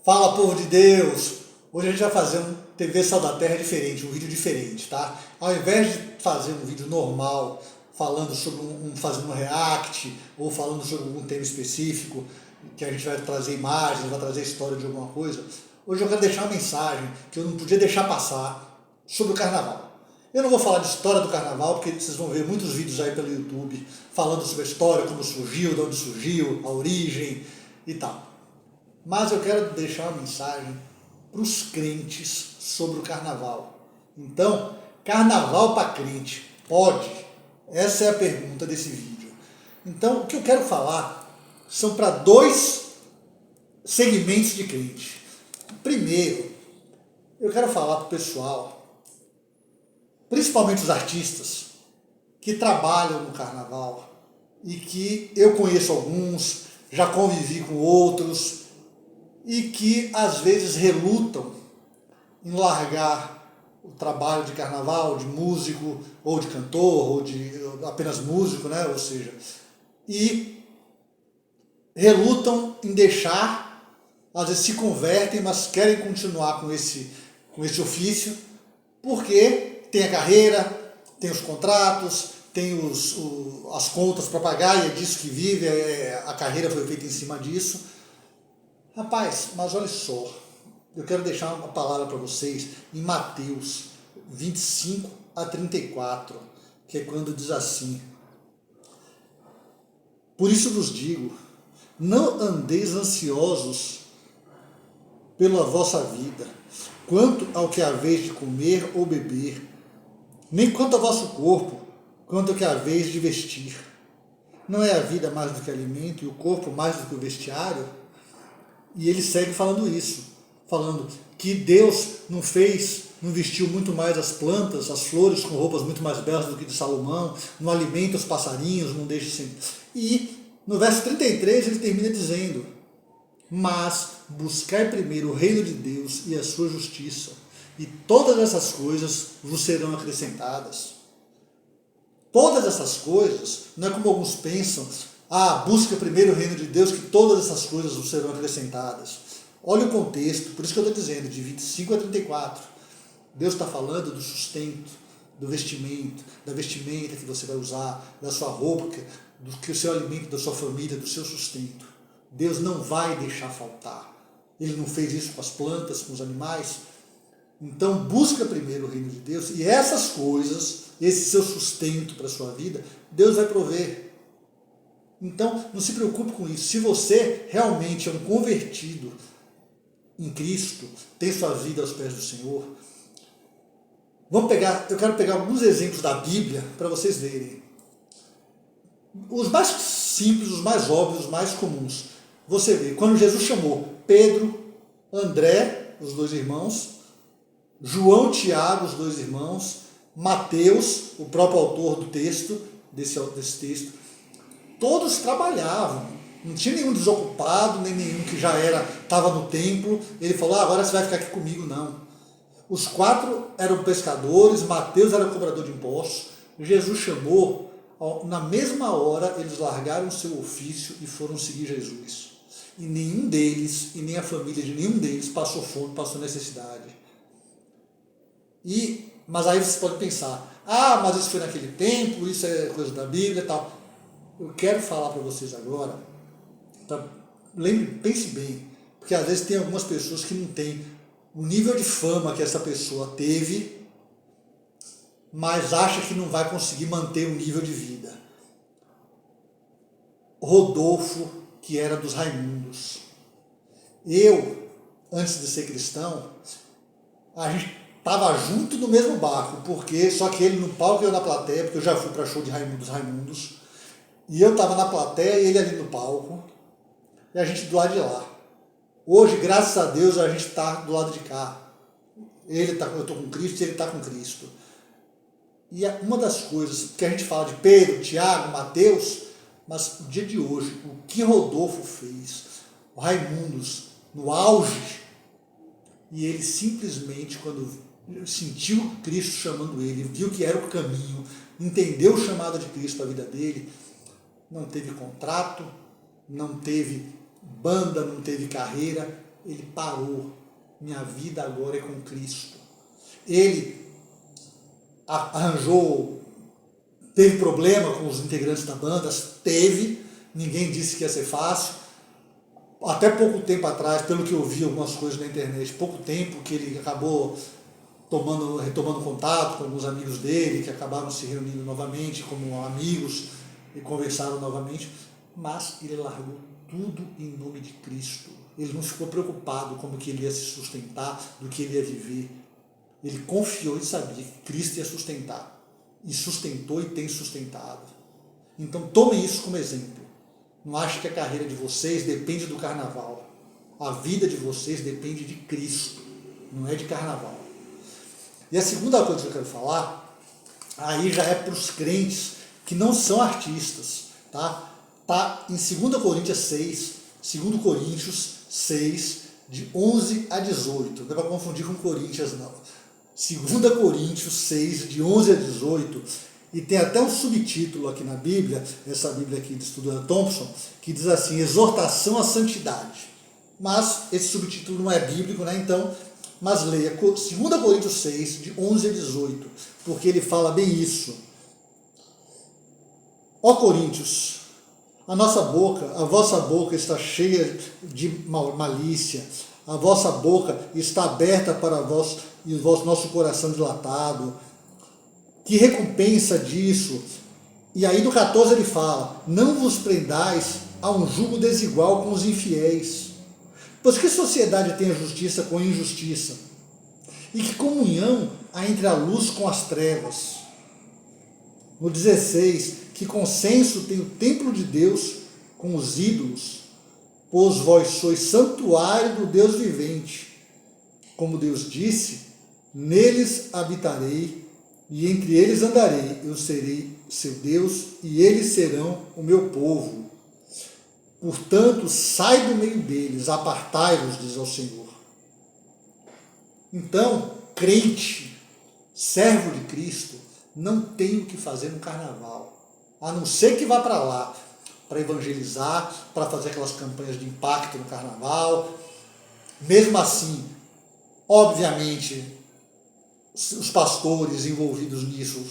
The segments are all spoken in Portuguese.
Fala, povo de Deus! Hoje a gente vai fazer um TV Sal da Terra diferente, um vídeo diferente, tá? Ao invés de fazer um vídeo normal, falando sobre fazendo um react, ou falando sobre algum tema específico, que a gente vai trazer imagens, vai trazer história de alguma coisa, hoje eu quero deixar uma mensagem que eu não podia deixar passar sobre o Carnaval. Eu não vou falar de história do Carnaval, porque vocês vão ver muitos vídeos aí pelo YouTube falando sobre a história, como surgiu, de onde surgiu, a origem e tal. Mas eu quero deixar uma mensagem para os crentes sobre o Carnaval. Então, Carnaval para crente, pode? Essa é a pergunta desse vídeo. Então, o que eu quero falar são para dois segmentos de crente. Primeiro, eu quero falar para o pessoal, principalmente os artistas, que trabalham no Carnaval e que eu conheço alguns, já convivi com outros, e que às vezes relutam em largar o trabalho de carnaval, de músico, ou de cantor, ou de apenas músico, né? Ou seja, e relutam em deixar, às vezes se convertem, mas querem continuar com esse ofício, porque tem a carreira, tem os contratos, tem as contas para pagar, e é disso que vive, a carreira foi feita em cima disso. Rapaz, mas olha só, eu quero deixar uma palavra para vocês em Mateus 25 a 34, que é quando diz assim: por isso vos digo, não andeis ansiosos pela vossa vida, quanto ao que haveis de comer ou beber, nem quanto ao vosso corpo, quanto ao que haveis de vestir. Não é a vida mais do que alimento e o corpo mais do que o vestiário? E ele segue falando isso, falando que Deus não vestiu muito mais as plantas, as flores com roupas muito mais belas do que de Salomão, não alimenta os passarinhos, não deixa sempre. E no verso 33 ele termina dizendo: mas buscai primeiro o reino de Deus e a sua justiça, e todas essas coisas vos serão acrescentadas. Todas essas coisas, não é como alguns pensam, busca primeiro o reino de Deus, que todas essas coisas vos serão acrescentadas. Olha o contexto, por isso que eu estou dizendo, de 25 a 34. Deus está falando do sustento, do vestimento, da vestimenta que você vai usar, da sua roupa, do que o seu alimento, da sua família, do seu sustento. Deus não vai deixar faltar. Ele não fez isso com as plantas, com os animais. Então busca primeiro o reino de Deus, e essas coisas, esse seu sustento para a sua vida, Deus vai prover. Então, não se preocupe com isso. Se você realmente é um convertido em Cristo, tem sua vida aos pés do Senhor, eu quero pegar alguns exemplos da Bíblia para vocês verem. Os mais simples, os mais óbvios, os mais comuns. Você vê, quando Jesus chamou Pedro, André, os dois irmãos, João, Tiago, os dois irmãos, Mateus, o próprio autor do texto, desse texto, todos trabalhavam, não tinha nenhum desocupado, nem nenhum que já estava no templo, ele falou, agora você vai ficar aqui comigo, não. Os 4 eram pescadores, Mateus era cobrador de impostos, Jesus chamou, na mesma hora eles largaram o seu ofício e foram seguir Jesus. E nenhum deles, e nem a família de nenhum deles passou fome, passou necessidade. Mas aí você pode pensar, mas isso foi naquele tempo, isso é coisa da Bíblia e tal. Eu quero falar para vocês agora, pense bem, porque às vezes tem algumas pessoas que não têm o nível de fama que essa pessoa teve, mas acha que não vai conseguir manter o nível de vida. Rodolfo, que era dos Raimundos. Eu, antes de ser cristão, a gente estava junto no mesmo barco, só que ele no palco e eu na plateia, porque eu já fui para show de Raimundos, e eu estava na plateia e ele ali no palco, e a gente do lado de lá. Hoje, graças a Deus, a gente está do lado de cá. Eu estou com Cristo e ele está com Cristo. E uma das coisas que a gente fala de Pedro, Tiago, Mateus, mas no dia de hoje, o que Rodolfo fez, o Raimundos, no auge, e ele simplesmente, quando sentiu Cristo chamando ele, viu que era o caminho, entendeu o chamado de Cristo para a vida dele, não teve contrato, não teve banda, não teve carreira, Ele parou. Minha vida agora é com Cristo. Ele teve problema com os integrantes da banda? Teve. Ninguém disse que ia ser fácil. Até pouco tempo atrás, pelo que eu vi algumas coisas na internet, pouco tempo que ele acabou retomando contato com alguns amigos dele, que acabaram se reunindo novamente como amigos e conversaram novamente, mas ele largou tudo em nome de Cristo. Ele não ficou preocupado como que ele ia se sustentar, do que ele ia viver. Ele confiou e sabia que Cristo ia sustentar. E sustentou e tem sustentado. Então tomem isso como exemplo. Não acho que a carreira de vocês depende do carnaval. A vida de vocês depende de Cristo, não é de carnaval. E a segunda coisa que eu quero falar, aí já é para os crentes que não são artistas, tá? Tá em 2 Coríntios 6, de 11 a 18. Não é para confundir com Coríntios, não. 2 Coríntios 6, de 11 a 18, e tem até um subtítulo aqui na Bíblia, essa Bíblia aqui de Estudante Thompson, que diz assim, exortação à santidade. Mas esse subtítulo não é bíblico, né? Então, mas leia 2 Coríntios 6, de 11 a 18, porque ele fala bem isso. Ó Coríntios, a vossa boca está cheia de malícia, a vossa boca está aberta para vós e o nosso coração dilatado. Que recompensa disso? E aí no 14 ele fala, não vos prendais a um jugo desigual com os infiéis. Pois que sociedade tem a justiça com a injustiça? E que comunhão há entre a luz com as trevas? No 16, que consenso tem o templo de Deus com os ídolos? Pois vós sois santuário do Deus vivente. Como Deus disse, neles habitarei e entre eles andarei, eu serei seu Deus e eles serão o meu povo. Portanto, sai do meio deles, apartai-vos, diz ao Senhor. Então, crente, servo de Cristo, não tem o que fazer no carnaval, a não ser que vá para lá, para evangelizar, para fazer aquelas campanhas de impacto no carnaval. Mesmo assim, obviamente, os pastores envolvidos nisso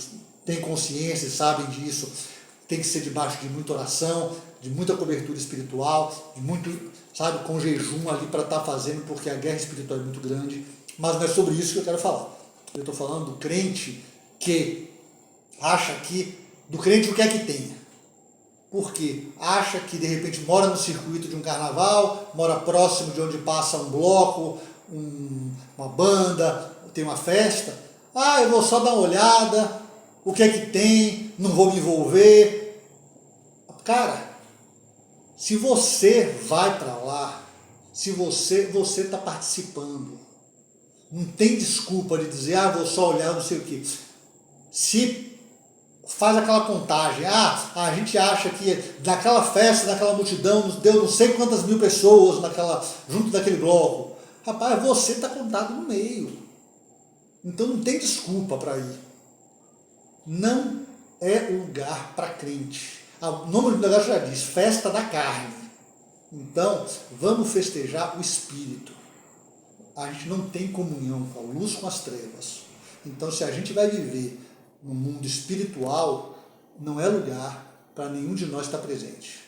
têm consciência, sabem disso, tem que ser debaixo de muita oração, de muita cobertura espiritual, de muito, sabe, com jejum ali para estar fazendo, porque a guerra espiritual é muito grande, mas não é sobre isso que eu quero falar. Eu estou falando do crente que acha que, do crente o que é que tem? Porque acha que de repente mora no circuito de um carnaval, mora próximo de onde passa um bloco, uma banda, tem uma festa, eu vou só dar uma olhada, o que é que tem, não vou me envolver. Cara, se você vai para lá, se você está participando, não tem desculpa de dizer, vou só olhar, não sei o quê. Se faz aquela contagem, a gente acha que naquela festa, naquela multidão, deu não sei quantas mil pessoas junto daquele bloco. Rapaz, você está contado no meio. Então não tem desculpa para ir. Não é lugar para crente. O nome do negócio já diz, festa da carne. Então, vamos festejar o Espírito. A gente não tem comunhão com a luz com as trevas. Então, se a gente vai viver no mundo espiritual, não é lugar para nenhum de nós estar presente.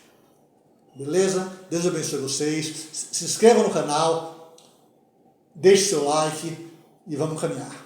Beleza? Deus abençoe vocês. Se inscreva no canal, deixe seu like e vamos caminhar.